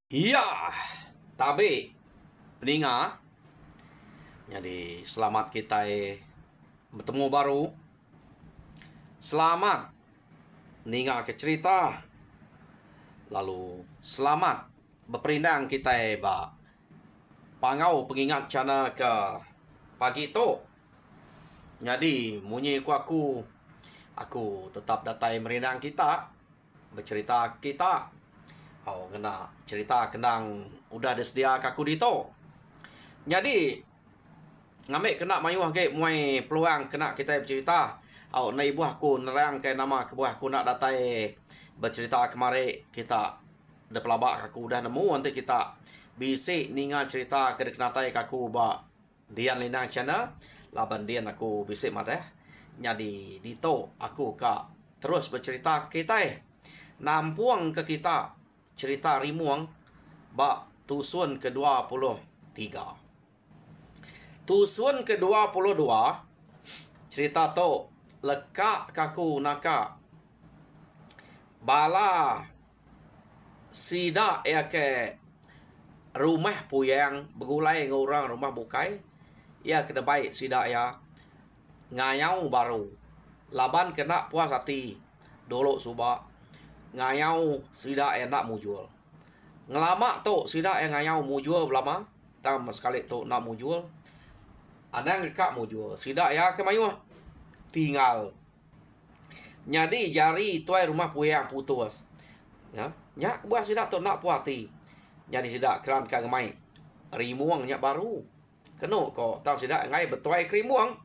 Iya, tapi peninga. Jadi selamat kita bertemu baru. Selamat ninga ke cerita. Lalu selamat berperindang kita ba pangau pengingat cana ke pagi tu. Jadi munyi aku tetap datai merindang kita, bercerita kita. Oh, kena cerita kendang udah disediak aku dito. Jadi ngambil kena mayuh ke muai peluang kena kita bercerita. Oh, nai buah aku nerang ke nama ke buah aku nak datai bercerita kemari kita de pelabak aku udah nemu nanti kita bisik ninga cerita ke kenatai aku ba dian linang channel laban dian aku bisik madah. Jadi dito aku ka terus bercerita kita nampuang ke kita cerita rimuang ba tusun ke-23. Tusun ke-22 cerita to leka kaku naka bala sida ya ke rumah puyang begulai ngorang rumah bukai ya kena baik sida ya ngayau baru laban kena puas hati dolo suba ngayau sida yang nak mujual ngelama tu sida yang ngayau mujual belama tam sekali tu nak mujual ada ngekak mujual sida ya kemayu tinggal nyadi jari tuai rumah puyang putus ya nyak buah sida tu nak puati jadi sida keran ka gemai rimuang nyak baru keno ko tang sida ngai betuai krimuang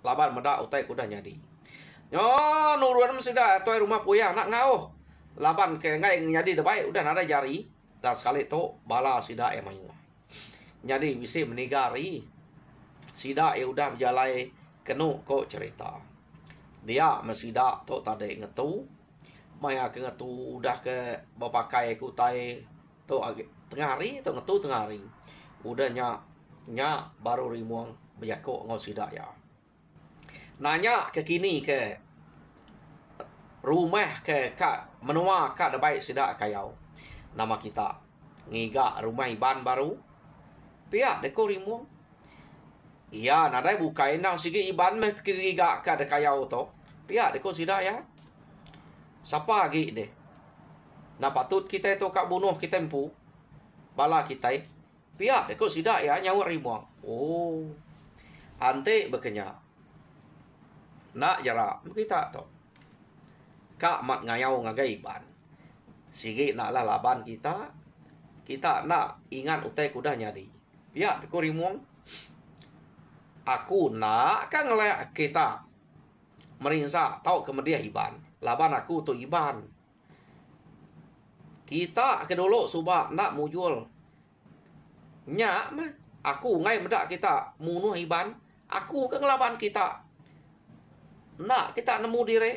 laban meda utai kuda nyadi yo nurun sida tuai rumah puyang nak ngau laban ke ngai nyadi debai udah ada jari dan sekali tu bala sida yang mayu jadi bisa menigari sida ya udah berjalai kenu ko cerita dia mesida tu tadi ngetu maya ke ngetu udah ke bapakai ku tai tu tengah hari tu ngetu tengah hari udah nya baru rimuang bejako ngau sida ya nanya ke kini ke rumah ke kak menua kak debai sida kayau nama kita ngiga rumah iban baru pihak deko rimuang iya nadai bukai nang sigi iban meh kiriga kak de kayau to pihak deko sida ya siapa lagi deh nah patut kita itu kak bunuh kita empu bala kita pihak deko sida ya nyawa rimuang oh ante bekenya nak jara kita to kak mat ngayau ngagai ban sige nak lah laban kita nak ingat utai kuda nyadi ya deko rimuang aku nak kan ngelak kita merinsa tau kemudian iban laban aku tu iban kita ke dulu subak nak mujual nyak mah aku ngai medak kita munuh iban aku ke ngelaban kita nak kita nemu diri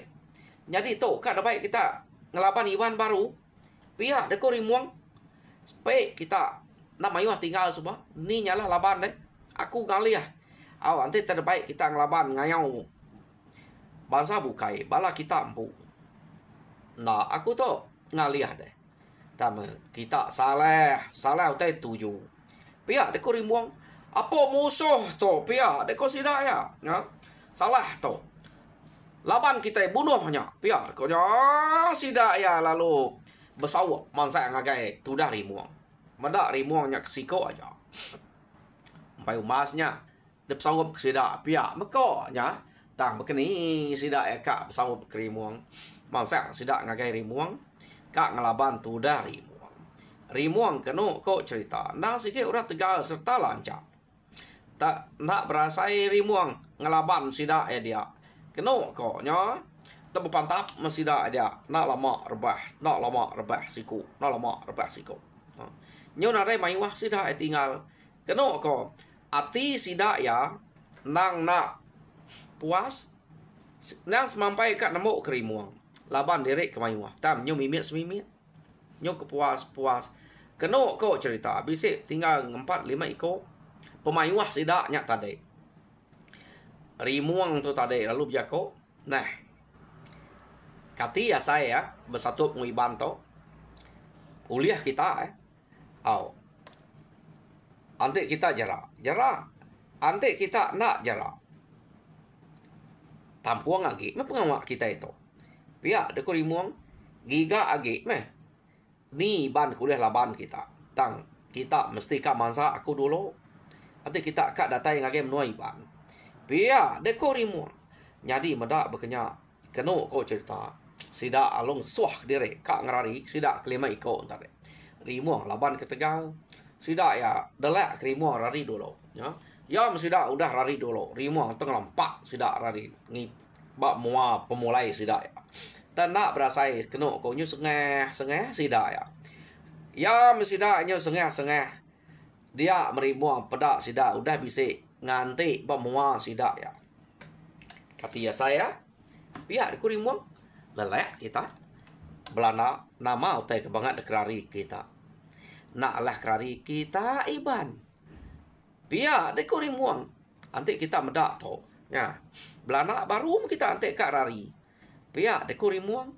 jadi tu kat baik kita ngelaban iban baru pihak deko rimuang spek kita nak mayuh tinggal semua ni nyala laban deh aku ngalih nanti terbaik kita ngelaban ngayau bangsa bukai bala kita empu nah aku tu ngalih deh tam kita salah utai tuju pihak deko rimuang apa musuh tu pihak deko sida ya salah tu laban kita bunuhnya pihak konya sida ya lalu bersawak mansa ngagai tudah rimuang medak rimuangnya kesiko aja sampai umasnya de bersawak sida pihak mekonya tang bekeni sida ya kak bersawak rimuang mansa sida ngagai rimuang kak ngelaban tudah rimuang keno ko cerita nang sikit urat tegal serta lancar tak nak berasai rimuang ngelaban sida ya dia keno ko nya tebu pantap masida dia nak lama rebah siku nyo nare maiwah sida tinggal keno ko ati sida ya nang nak puas nang semampai kat nemu kerimuang laban derek ke maiwah tam nyo mimit semimit nyo kepuas keno ko cerita bisik tinggal 4-5 iko pemaiwah sida nyak tadi rimuang tu tadi lalu bijako nah kati ya saya bersatu pengiban to kuliah kita Au. Ante kita jarak. Ante kita nak jarak. Tampuang agi. Apa pengamak kita itu? Pihak deko rimuang. Giga agi. Ni ban kuliah laban kita. Tang. Kita mesti kak masa aku dulu. Ante kita kak datai ngage menuai ban. Pihak deko rimuang. Jadi medak berkenyak. Keno kau cerita. Sida alung suah diri. Kak ngerari. Sida kelima iko entar. Rimuang laban ke Tegal. Sida ya delak rimuang rari dulu. Ya sida udah rari dulu. Rimuang tengah lempak sida rari. Ngi bak mua pemulai sida ya. Dan nak berasai keno kau nyu sengeh sida ya. Ya sida nyu sengeh. Dia merimuang pedak sida udah bisa nganti bak mua sida ya. Kata saya. Pihak ku rimuang lelek kita. Belanda nama utai kebangat dekrari kita. Nak lah kerari kita iban. Pia deko rimuang. Antik kita medak to. Ya. Belana baru kita antik kak rari. Pia deko rimuang.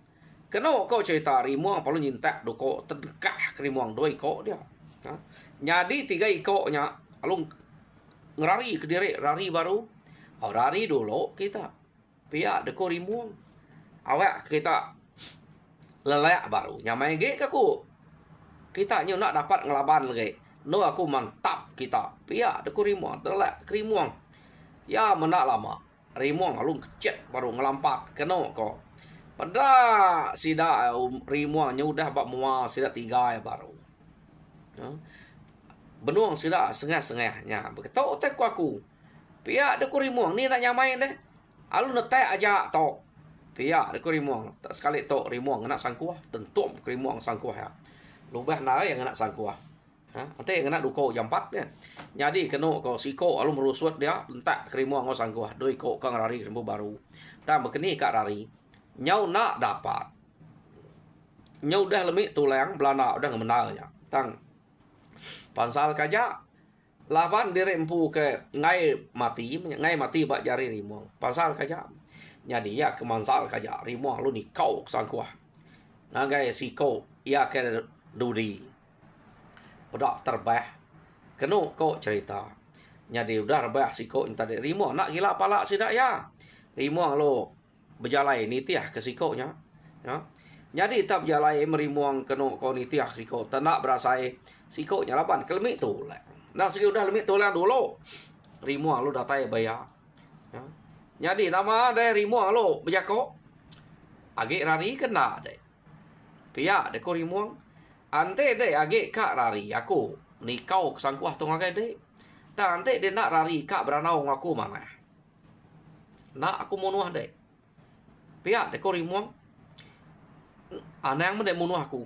Keno kau cerita rimuang perlu nyintak doko terdekah ke rimuang 2 iko dia. Jadi 3 ikonya alung ngerari ke diri rari baru. Rari dulu kita. Pia deko rimuang. Awak kita lelek baru. Nyamai ge kaku. Kita nyu nak dapat ngelaban lagi. No aku mantap kita. Pihak deku rimuang. Telak rimuang. Ya menak lama. Rimuang alung kecet baru ngelampat. Keno ko. Pada sida rimuang nyu dah bak mua sida 3 ya baru. Benuang sida sengah-sengahnya. Begitu otak aku. Pihak deku rimuang ni nak nyamain deh. Alun netek aja tok. Pihak deku rimuang. Tak sekali tok rimuang nak sangkuah. Tentum rimuang sangkuah ya. Lubah na yang nak sangkuah. Nanti yang nak duko jam 4 dia. Jadi kena ko siko alum merusut dia entak kerimuang ko sangkuah. 2 ko kang rari rembu baru. Tak berkeni kak rari. Nyau nak dapat. Nyau dah lemik tulang belana udah ngemenalnya. Tang pansal kaja laban dirempu ke ngai mati bak jari rimuang. Pansal kaja. Jadi ya kemansal kaja rimuang lu ni kau sangkuah. Nagai siko ya ke Dudi pedak terbah keno kau cerita jadi udah rebah siko tadi rimuang nak gila palak sidak ya rimuang lo berjalai nitiah ke sikonya ya jadi tak berjalai merimuang keno kau nitiah siko tenak berasai sikonya laban kelemik tu nah segi udah lemik tu lah dulu rimuang lo datai bayar ya jadi nama dari rimuang lo berjako agak rari kena deh pihak deko rimuang ante deh age kak rari aku ni kau kesangkuah tong age deh. Tak ante dia nak rari kak beranau ngaku mana. Nak aku munuh deh. Pihak deko rimuang. Anang mendek munuh aku.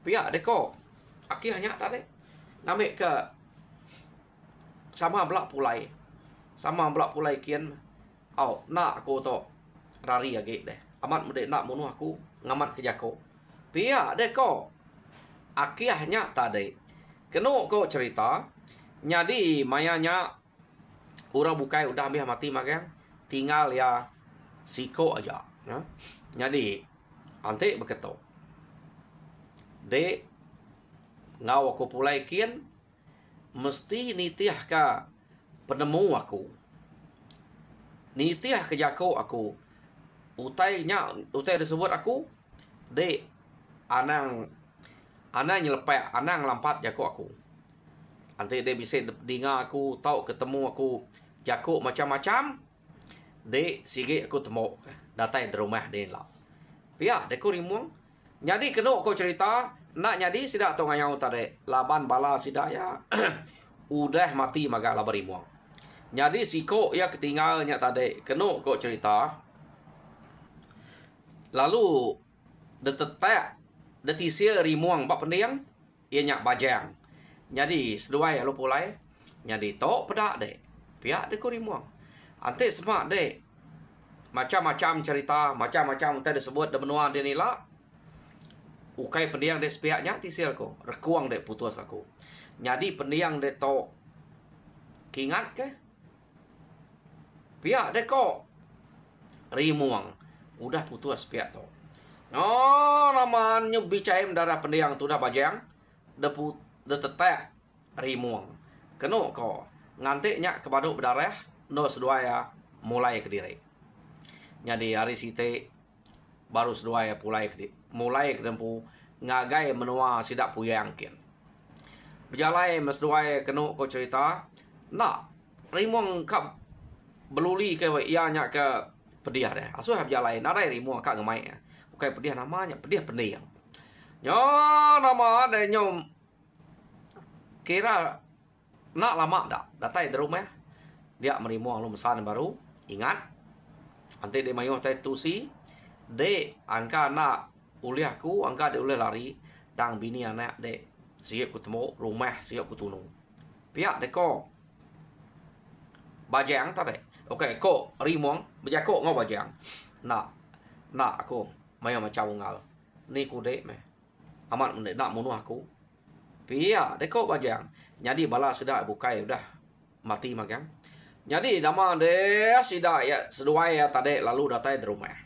Pihak deko. Aki hanya tak deh. Namek ke sama belak pulai. Sama belak pulai kian. Nak aku to rari age deh. Amat mendek nak munuh aku ngamat ke jako. Pihak deko. Akhirnya tadi kena kau cerita jadi mayanya orang bukai udah ambil mati magang tinggal ya siko aja ya. Jadi ante begitu de ngau aku pulai kian mesti nitiah ka penemu aku nitiah ke jako aku utai disebut aku de anang nyelepai, anang lampat jako aku. Nanti dia bisa dengar aku, tahu ketemu aku jako macam-macam. Dia sige aku temu datai di rumah dia lah. Pia, dia ku rimuang. Jadi kena kau cerita, nak jadi sidak tong ayau tadi. Laban bala sidak ya. Udah mati maga laban rimuang. Jadi siko ya ketinggalnya tadi. Kena kau cerita. Lalu detetek detisir rimuang bak pendiang ia nyak bajang. Jadi seduai lu pulai. Jadi tok pedak dek. Pihak de ku rimuang. Ante semak dek. Macam-macam cerita, macam-macam tadi disebut de benua dia nila. Ukai pendiang dek sepihaknya tisir ko. Rekuang dek putus aku. Jadi pendiang dek tok kingat ke? Pihak dek ko rimuang. Udah putus pihak tok. Namanya bicai darah pendiang tu dah bajang. detetek rimuang. Keno ko ngantiknya kepada berdarah no seduaya mulai ke diri. Jadi hari site baru seduaya mulai ke dempu ngagai menua sidak puyang kin. Berjalai mas seduaya keno ko cerita nak rimuang kap beluli ke ianya ke pediah deh. Asuh berjalai nadai rimuang kak ngemai. Bukai pediah namanya pediah pendiang. Nyo nama ada nyom kira nak lama dak datai di rumah dia merimuang lu mesan baru ingat nanti dia mayu tai tusi de angka nak uliahku angka de uliah lari tang bini anak de siap ketemu rumah siap kutunu pihak de ko bajang tadi oke ko rimuang bejako ngau bajang nak aku mayu macam ngal ni ku de meh amat mende nak munuh aku pihak de ko bajang jadi bala sudah bukai udah mati magang. Jadi nama de sida ya seduai ya tadi lalu datai di rumah.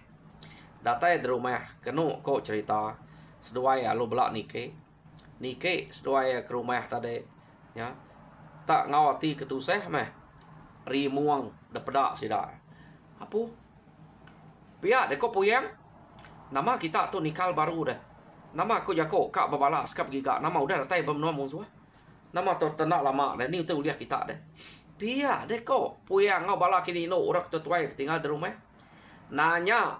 Datai di rumah kenu kok cerita seduai ya lu belak nike seduai ya ke rumah tadi ya. Tak ngawati ketuseh meh rimuang de pedak sida. Apa? Pihak de kok puyang. Nama kita tu nikal baru dah. Nama aku jako kak babalas kap giga nama udah datai bemnua musuh. Nama tertenak lama dan ni tu uliah kita deh. Pia deh kok puyang ngau bala kini no orang tuai tinggal di rumah. Nanya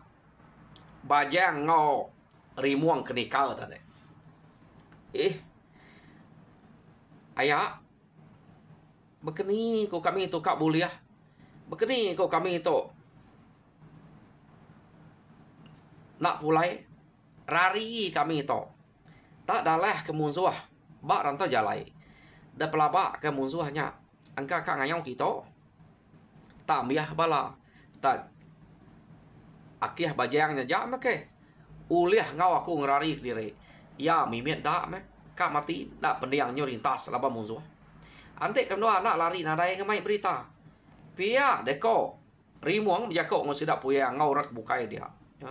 bajang ngau rimuang kenikal tadi. Ayah begini kok kami itu kak buliah. Begini kok kami itu nak pulai rari kami itu. Tak dalah kemunsuh bak rantau jalai. Da pelabak ke musuhnya angka kak ngayau kita tak biah bala tak akih bajangnya jam ke uliah ngau aku ngerari diri ya mimit dak meh kak mati dak pendiang nyorintas laba musuh ante kedua anak lari nadai ngemai berita pia deko rimuang jako ngau sidak puya ngau rak bukai dia ya.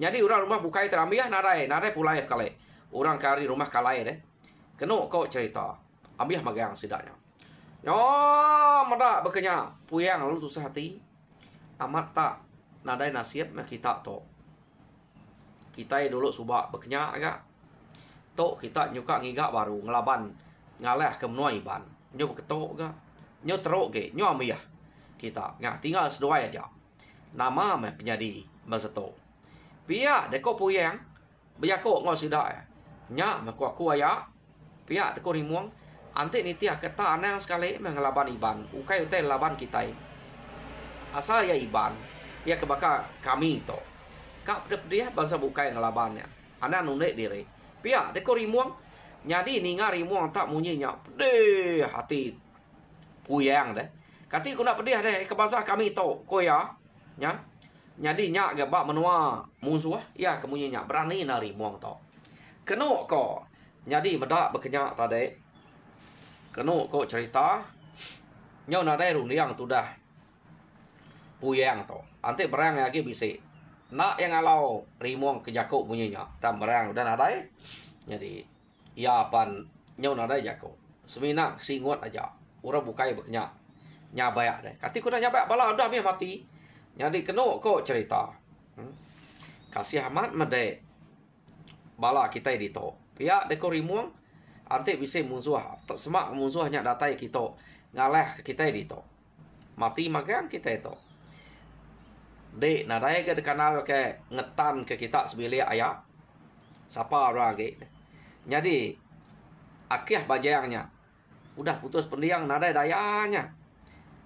Jadi orang rumah bukai terambiah nadai pulai kali orang kari rumah kalai deh keno kau cerita ambiah magang sidaknya. Yo, mada bekenya puyang lalu tusah hati. Amat tak nadai nasib mah kita to. Kita dulu subak bekenya agak. To kita nyuka ngigak baru ngelaban ngaleh ke menua iban. Nyo beketok ga. Nyo teruk ge, nyo ambiah. Kita ngah tinggal sedua aja. Nama mah penyadi maseto. Pia deko puyang bejako ngau sidak. Nya mah aku aya. Pia deko rimuang ante nitia kata anang sekali mengelaban iban ukai utai laban kita asal ya iban ya kebaka kami itu kak dia bangsa bukai ngelabannya anak nunek diri pia deko rimuang nyadi ninga rimuang tak munyinya pedih hati puyang deh kati kuna pedih deh ke bangsa kami itu koya nya nyadi nyak gabak menua musuh ya kemunyinya berani na rimuang to keno ko nyadi medak bekenyak tadi kenu kok cerita nyo nadai rundiang tu dah puyang to ante berang lagi bisi nak yang alau rimuang kejako bunyinya tam berang udah nadai jadi ya pan nyo nadai jako semina singot aja ura bukai beknya nyabayak deh kati kuna nyabayak bala udah mati jadi kenu kok cerita kasih amat mede bala kita di to pihak deko rimuang ante bisa musuh tak semak musuhnya datai kita ngaleh ke kita di to mati magang kita itu dek nadai ke kanal ke ngetan ke kita sebili ayah siapa orang lagi jadi akih bajangnya udah putus pendiang nadai dayanya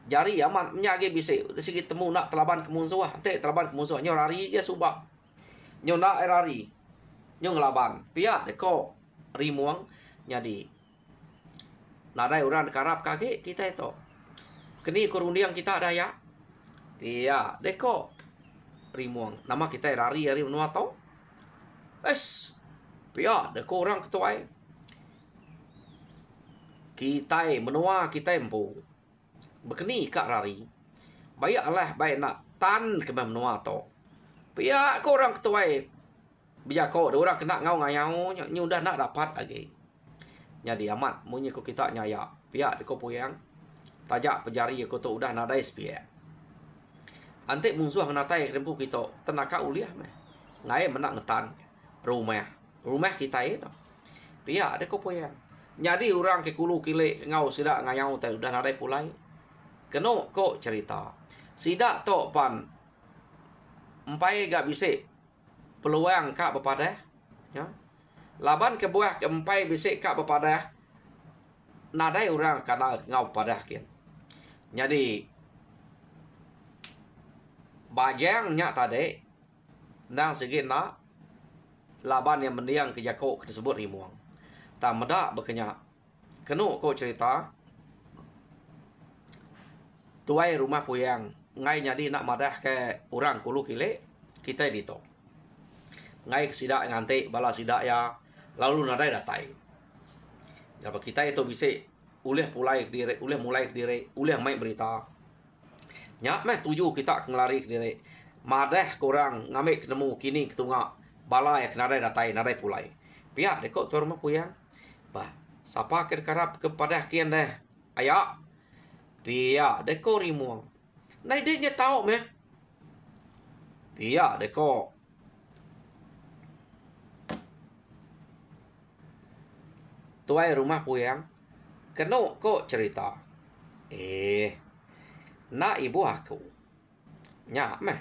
jari aman menyagi bisa sikit temu nak telaban ke musuh ante telaban ke musuh nyo lari dia subak nyo nak lari nyo ngelaban pihak deko rimuang jadi nadai orang karap kaki kita itu kini kurundiang kita ada ya iya deko rimuang nama kita lari menua to pia deko orang ketua kita menua kita empu bekeni kak lari baik Allah baik nak tan ke menua to pia ko orang ketua bijako orang kena ngau ngayau nyudah nak dapat lagi Jadi amat munyi ko kita nyaya. Pihak deko puyang. Tajak pejari ko to udah nadai spiak. Ante mungsuh natai rempu kita tenaka uliah meh. Ngai menak ngetan rumah. Rumah kita itu. Pihak deko puyang. Jadi orang ke kulu kile ngau sida ngayau teh udah nadai pulai. Keno ko cerita. Sida to pan empai gak bisik peluang kak bepadah. Ya. Laban ke buah ke empai bisik kak bepadah. Nadai orang karena ngau padah kian. Jadi bajang nyak tadi nang segi nak laban yang mendiang ke jako tersebut rimuang. Tak medak berkenyak. Kenu ko cerita. Tuai rumah puyang. Ngai jadi nak madah ke orang kulu kile. Kita dito. Ngai sidak ngantik bala sidak ya. Lalu nadai datai. Dapat kita itu bisa ulih mulai ke diri. Ulih mulai ke diri. Ulih main berita. Nyak meh tuju kita ngelari ke diri. Madah korang ngambil ketemu kini ketungak. Bala yang nadai datai. Nadai pulai. Pihak dekok tuan rumah puyang. Bah, siapa kerap kepada kian deh? Ayak. Pia deko rimuang. Nai dia tahu meh. Pia deko. Tuai rumah puyang. Keno ko cerita. Nak ibu aku. Nya meh.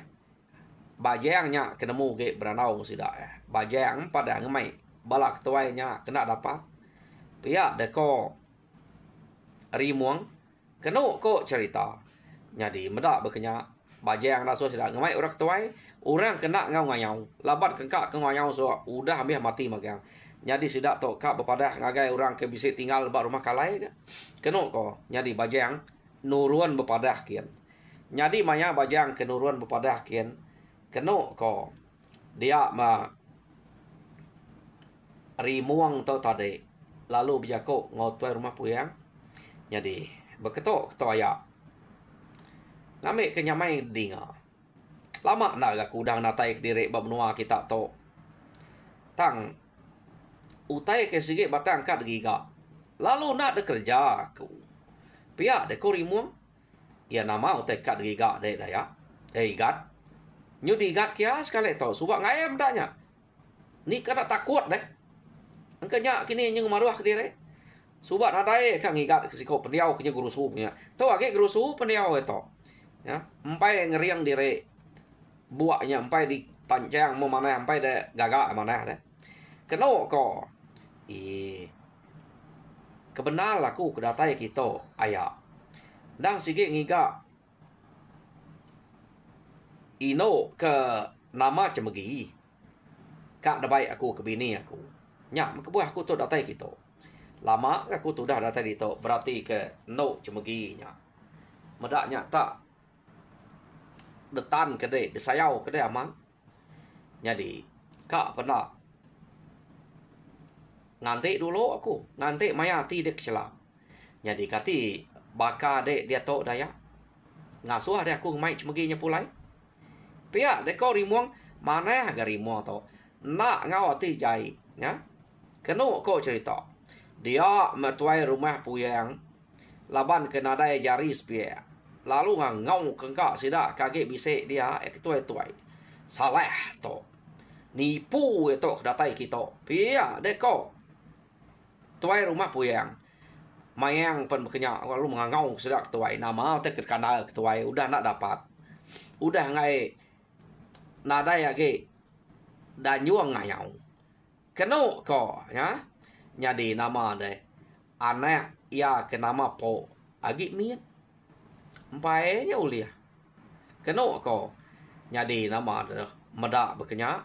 Bajang nya kenemu ge beranau sida. Bajang pada ngemai. Balak tuai nya kena dapat. Pihak deko rimuang. Keno ko cerita. Jadi medak berkenyak. Bajang raso sida ngemai orang tuai. Orang kena ngau ngayau. Labat kengkak ke ngayau so udah ambil mati magang. Jadi sida to kak bepadah ngagai orang ke bisik tinggal lebat rumah kalai ke. Keno ko. Jadi bajang nuruan bepadah kian. Jadi maya bajang ke nuruan bepadah kian. Keno ko. Dia ma rimuang to tadi. Lalu bijako ngotuai rumah puyang. Jadi berketok ketok ayak. Ngambil kenyamai dinga. Lama nak aku dah natai ke diri bab menua kita to. Tang utai ke sikit batang kat giga. Lalu nak de kerja aku. Pihak de korimuang. Ya nama utai kat giga de daya. Igat. Nyudi igat kia sekali to. Subak ngayam danya. Ni kada takut deh. Angkanya kini nyeng maruah ke diri. Subat nadai kang ngigat ke siko pendiau kenya guru suhu punya. Tahu ake guru suhu pendiau itu. Ya, empai ngeriang diri. Buaknya empai di tancang mau mana empai de gagak mana deh. Keno ko. Kebenar aku kedatai kita ayah. Dang sikit ngigat. Ino ke nama cemegi. Kak dabai aku ke bini aku. Nya, kebuah aku tu datai kita. Lama aku tu dah datai kita. Berarti ke no cemeginya. Medaknya tak. Detan ke dek. Desayau ke dek amang. Jadi, kak pernah. Ngantik dulu aku. Ngantik maya ti dek celap. Jadi kati baka dek dia tok daya. Ngasuh dek aku mai cemeginya pulai. Pihak dek kau rimuang. Mana agak rimuang to. Nak ngau ti jai. Ya. Keno ko cerita. Dia metuai rumah puyang. Laban kena dai jari spia. Lalu ngau kengkak sida kaget bisik dia tuai-tuai. Salah to. Nipu itu datai kita. Pia deko. Tuai rumah puyang. Mayang pen berkenyak. Lalu mengangau sida tuai. Nama te kerkana tuai. Udah nak dapat. Udah ngai. Nadai age. Dan nyuang ngayau. Keno ko ya. Jadi nama de anak ya ke nama po agi miet. Empai nya uliah. Keno ko. Jadi nama de medak berkenyak.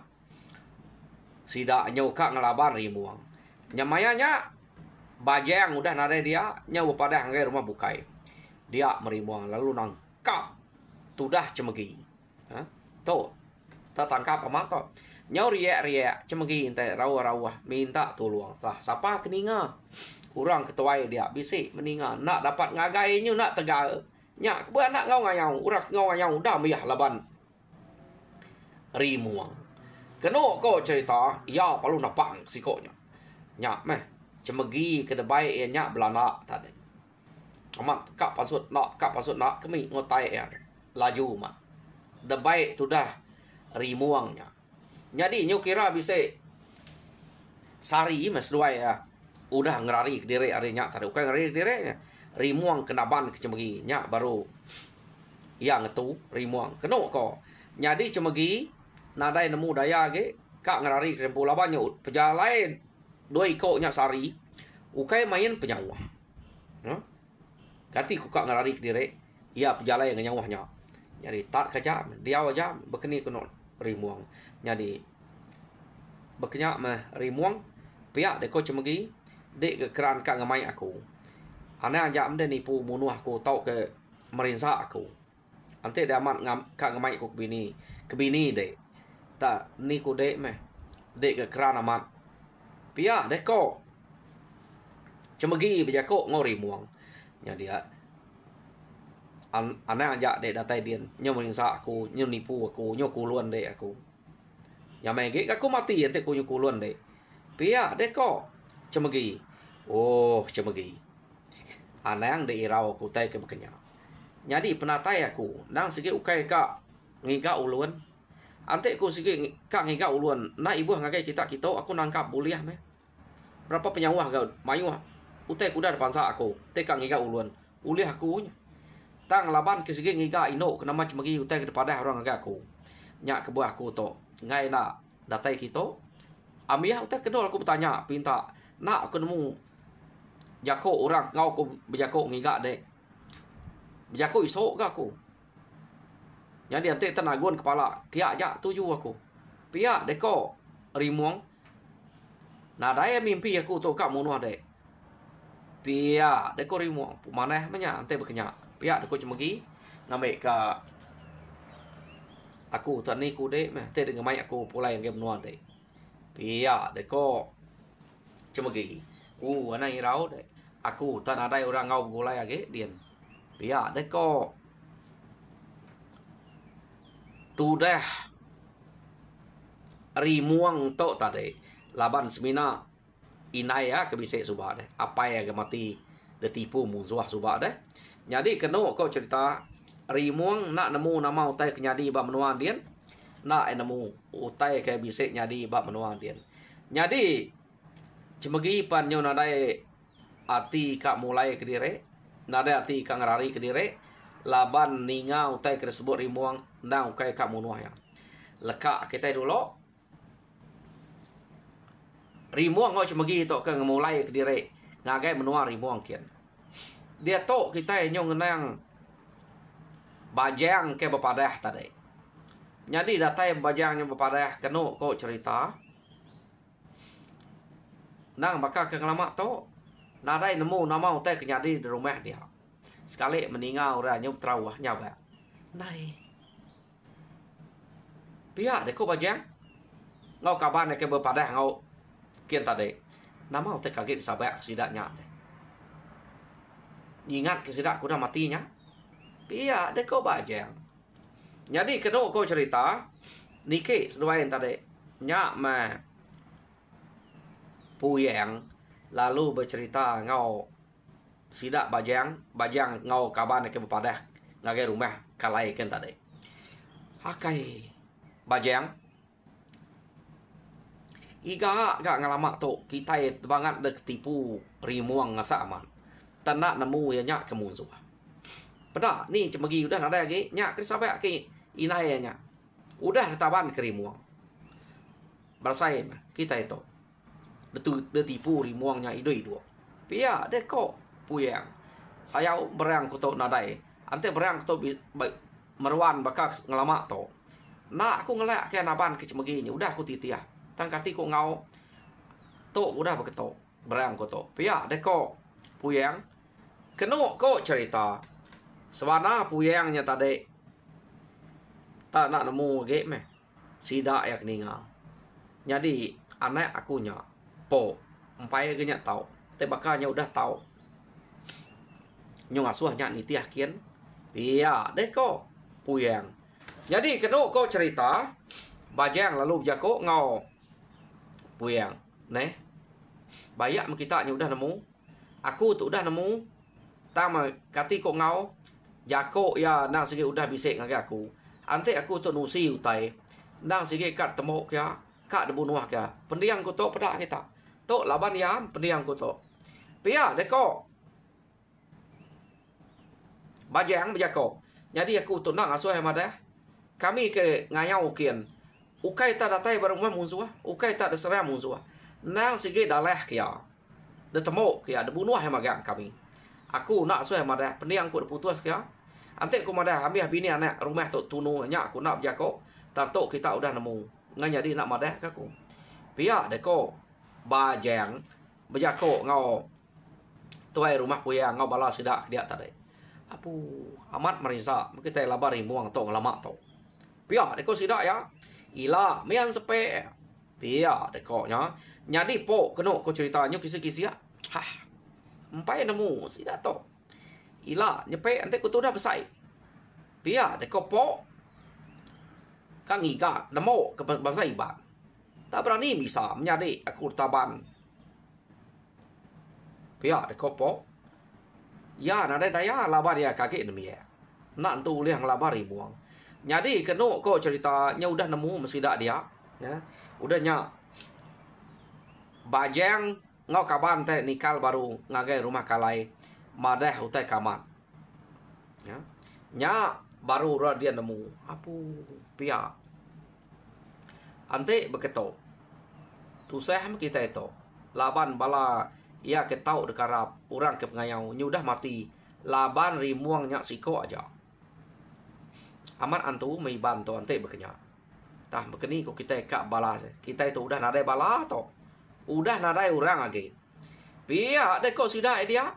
Sida nyoka ngelaban rimuang. Nyamayanya bajang udah nare dia nyawa pada hangai rumah bukai. Dia merimuang lalu nangkap tudah cemegi. Ha? To. Tak tangkap amat to. Nyau riak-riak cemegi intai rawah-rawah minta tolong. Tah siapa keninga? Orang ketuai dia bisik meninga nak dapat ngagai nyu nak tegal. Nya buat nak ngau ngayau, urak ngau ngayau dah miyah laban. Rimuang. Keno ko cerita, ya perlu napang sikonya. Nya meh. cemegi ke debai nya belana tadi. Amat kak pasut nak kami ngotai ya. Laju mat. Debai tu dah rimuangnya. Jadi nyu kira bisa sari mas duai ya. Udah ngerari ke diri arinya tadi. Ukai ngerari ke diri nya. Rimuang kenaban ke cemegi nya baru yang tu rimuang keno ko. Jadi cemegi nadai nemu daya ge kak ngerari ke rempu labannya pejalai doi ko nya sari. Ukai main penyawah. Kati ku kak ngerari ke diri. Ia pejalai yang nyawahnya. Jadi tak kerja dia aja bekeni keno rimuang. Jadi bekenya mah rimuang pihak deko cemegi dek ke keran kak ngamai aku. Ana aja mde nipu munuh aku tau ke merinsa aku. Ante dia amat kak ngamai aku kebini dek. Tak ni ku dek meh dek ke keran amat. Pihak deko cemegi bejako ngori muang. Jadi ana aja dek datai dien nyo merinsa aku, nyo nipu aku, nyo kuluan dek aku. Ya mege aku mati ente ku nyo kuluan dek. Pihak deko cemegi. Oh, cemegi. Anang de irau aku tai ke bekenya. Jadi penatai aku nang sigi ukai ka ngiga ulun. Ante ku sigi ka ngiga ulun. Na ibu ngagai kita aku nangkap buliah meh. Berapa penyawah kau mayu utai kuda depan sa aku. Te ka ngiga ulun. Uliah aku nya. Tang laban ke sigi ngiga ino kena macam magi utai ke depada orang ngagai aku. Nya ke buah aku to. Ngai na datai kita. Amiah utai kedua aku bertanya pinta. Nak aku nemu jako orang ngau ku bejako ngiga dek. Bejako isok ke aku. Jadi ante tenagun kepala kia aja tuju aku. Pia deko rimuang. Nah daya mimpi aku tu kak munuh dek. Pia deko rimuang. Pumaneh menya ante bekenya. Pia deko cemegi ngambil ke aku tani ku dek meh ante dengan mai aku pulai yang game nuan dek. Pia deko cemegi. Ana irau dek. Aku tan ada orang ngau gulai age dian. Pia deko tu dah rimuang to tadi laban semina inai ya ke bise subah deh. Apa ya ke mati de tipu musuh subah deh. Jadi keno kau cerita rimuang nak nemu nama utai kenyadi ba menuan dian. Nak nemu utai ke bise nyadi ba menuan dian. Jadi cemegi pan nyo nadai ati kak mulai ke dire. Nada ati kak ngerari ke dire. Laban ninga utai ke sebut rimuang nang ukai kak munuh ya. Lekak kita dulu. Rimuang ngau cemegi to ke ngemulai ke dire. Ngagai menua rimuang kian. Dia to kita nyong ngenang bajang ke bepadah tadi. Jadi datai bajangnya bepadah keno kau cerita. Nang maka ke ngelamak to. Nadai nemu nama utai kenyadi di rumah dia. Sekali meninggal orang nyup terawah nyaba. Nai. Pihak deko bajang. Ngau kaban ke bepadah ngau kian tadi. Nama utai kaget sabak sidaknya. Ingat ke sidak kuda matinya. Pihak deko bajang. Jadi keno kau cerita. Niki seduain tadi. Nyak mah puyeng. Lalu bercerita ngau sidak bajang ngau kaban ke bepadah ngagai rumah kalai kan tadi. Hakai bajang iga gak ngalamak tu kita banget dek tipu rimuang ngasa aman. Tanak nemu ya nyak ke musuh. Pada ni cemegi udah ada lagi nyak ke sampai ke inai nya. Udah taban ke rimuang. Bersai kita itu. De tipu rimuangnya ido. Pia deko puyang. Saya berang kuto nadai. Ante berang kuto merwan bakak ngelamak to. Nak aku ngelak ke naban ke cemeginya. Udah aku titiah. Tangkati ku ngau. To udah beketo. Berang kuto. Pia deko puyang. Keno ko cerita. Sewana puyangnya tadi. Tak nak nemu ge meh. Sidak yak ningal. Jadi anak akunya po empai genya tahu tebakanya udah tahu nyong asuhnya nitiah kian iya deko puyang. Jadi kedua kau cerita bajang lalu jako ngau puyang neh Bayak kita nya udah nemu. Aku tu udah nemu. Tama kati ko ngau. Jako ya nang sige udah bisik ngage aku. Ante aku tu nusi utai. Nang sige kat temo kya. Kak de bunuh kya. Pendiang ko to pada kita. To laban yam pendiang ko to. Pia deko. Bajang bajako. Jadi aku tu nang asuh mada. Kami ke ngayau kian. Ukai tak datai barang musuh. Ukai tak deserah musuh. Nang sige dalah kya. De temo kya de bunuh magang kami. Aku nak asuh mada. Pendiang ko de putus kya. Ante ko mada ambil bini anak rumah tu tunu nya aku nak bajako. Tanto kita udah nemu. Ngan jadi nak mada aku. Pia deko. Bajang bajako ngau tuai rumah puya ngau bala sidak dia tadi. Apu amat merisa kita labari muang to lama to. Pia deko sidak ya. Ila mian sepe. Pia deko nya. Nyadi po keno ko ceritanya kisi-kisi ya. Hah. Empai nemu sidak to. Ila nyepe ante ko tu dah besai. Pia deko po. Kang iga nemu ke bahasa iban. Tak berani bisa menjadi aku taban. Pia de kopo. Ya nada daya labar ya kakek demi ya. Nak tu liang labar buang. Jadi keno ko ceritanya udah nemu mesti dak dia. Ya. Udahnya bajang ngau kaban teh nikal baru ngagai rumah kalai. Madah utai kaman. Ya. Nya baru dia nemu. Apu pia. Ante beketo. Tusah kita itu. Laban bala ya ketau dekarap orang ke pengayau nyudah mati. Laban rimuang nyak siko aja. Amat antu mai bantu ante bekenya. Tah bekeni ko kita kak bala. Kita itu udah nadai bala to. Udah nadai orang lagi. Pia de ko sida dia.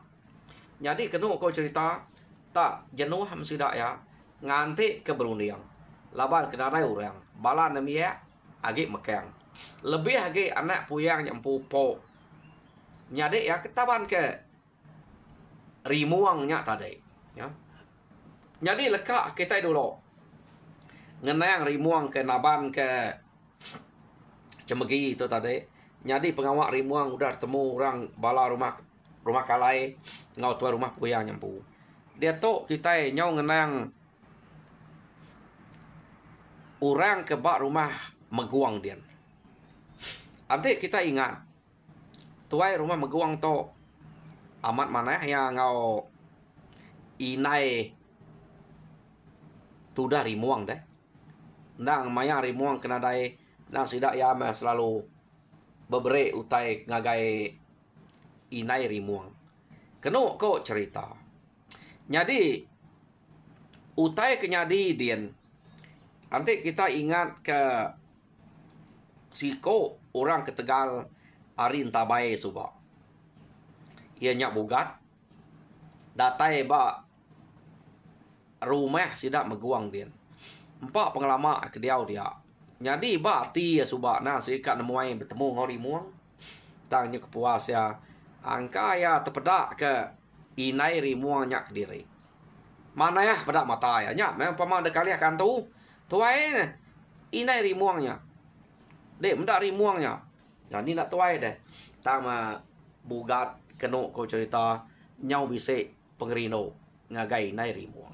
Jadi kenu ko cerita tak jenuh ham sida ya. Nganti ke berundiang. Laban ke nadai orang. Bala namia agi mekang. Lebih lagi anak puyang nyampu po. Nyade ya ketaban ke rimuangnya tadi. Ya. Jadi lekak kita dulu. Ngenang rimuang ke naban ke cemegi itu tadi. Jadi pengawak rimuang udah temu orang bala rumah kalai ngau tua rumah puyang nyampu. Dia tu kita nyau ngenang orang ke bak rumah meguang dia. Nanti kita ingat tuai rumah meguang to amat mana yang ngau inai tu dah rimuang deh. Nang maya rimuang kena dai nang sidak ya selalu bebere utai ngagai inai rimuang. Keno ko cerita. Jadi utai kenyadi dien. Nanti kita ingat ke siko orang ke Tegal hari tabai suba. Ia nyak bugat. Datai ba rumah sidak meguang dia. Empat pengalaman ke dia. Jadi ba ti suba na sikat nemuai bertemu ngori muang. Tangnya kepuas ya. Angka ya terpedak ke inai rimuang nyak diri. Mana ya pedak mata ya. Nyak memang pamang dekali akan tu. Tuai inai rimuangnya. Dek mendak rimuangnya. Jadi nak tuai deh. Tama bugat keno ko cerita nyau bisik pengerino ngagai nai rimuang.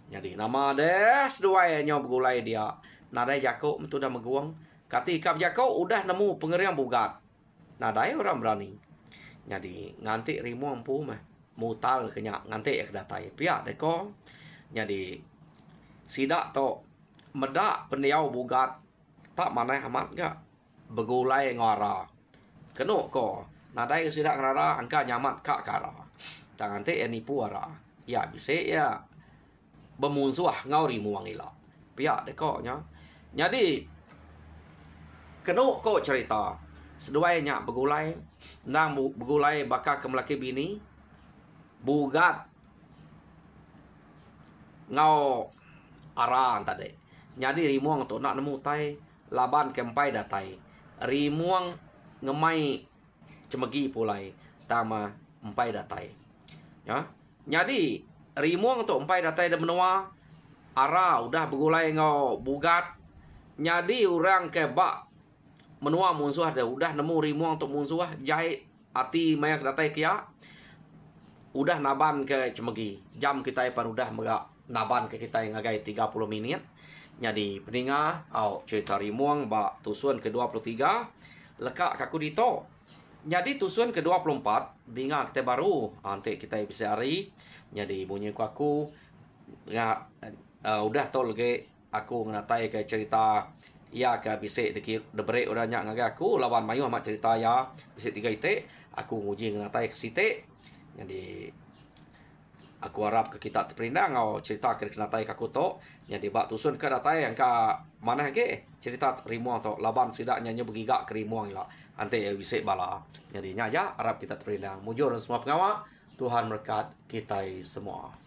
Jadi nama des dua nyau begulai dia. Nadai jako mentu dah meguang. Kati kap jako udah nemu pengeriang bugat. Nadai orang berani. Jadi nganti rimuang pu mah mutal kenya nganti ek datai. Pia deko. Jadi sidak to medak pendiau bugat tak mana amat gak begulai ngara. Keno ko nadai sidak ngara angka nyamat kak kara. Tangan te nipu ara. Ya bisa ya bemunsuah ngauri muang ila. Pia deko nya. Jadi keno ko cerita seduanya begulai nang begulai bakal ke melaki bini bugat ngau aran tadi. Jadi rimuang tu nak nemu tai laban kempai datai. Rimuang ngemai cemegi pulai tama empai datai. Ya. Jadi rimuang tu empai datai dah menua ara udah begulai ngau bugat. Jadi orang ke bak menua musuh ada udah nemu rimuang untuk musuh jahit ati maya datai kia udah naban ke cemegi jam kita pan udah megak naban ke kita yang ngagai 30 menit jadi peninga cerita rimuang ba tusuan ke-23 lekak kaku dito jadi tusuan ke-24 binga kita baru nanti kita bisa hari jadi bunyi aku udah tol ge aku ngatai ke cerita ya ke bisik de break udah nyak ngagai aku lawan mayu amat cerita ya bisik 3 itik aku nguji ngatai ke sitik jadi aku harap ke kita terperindang cerita ke natai kaku to jadi bak tusun ke datai yang ka mana ke cerita rimuang to laban sidaknya begigak ke rimuang lah ante ya bisik bala jadi nya harap kita terperindang mujur semua pengawa Tuhan berkat kita semua.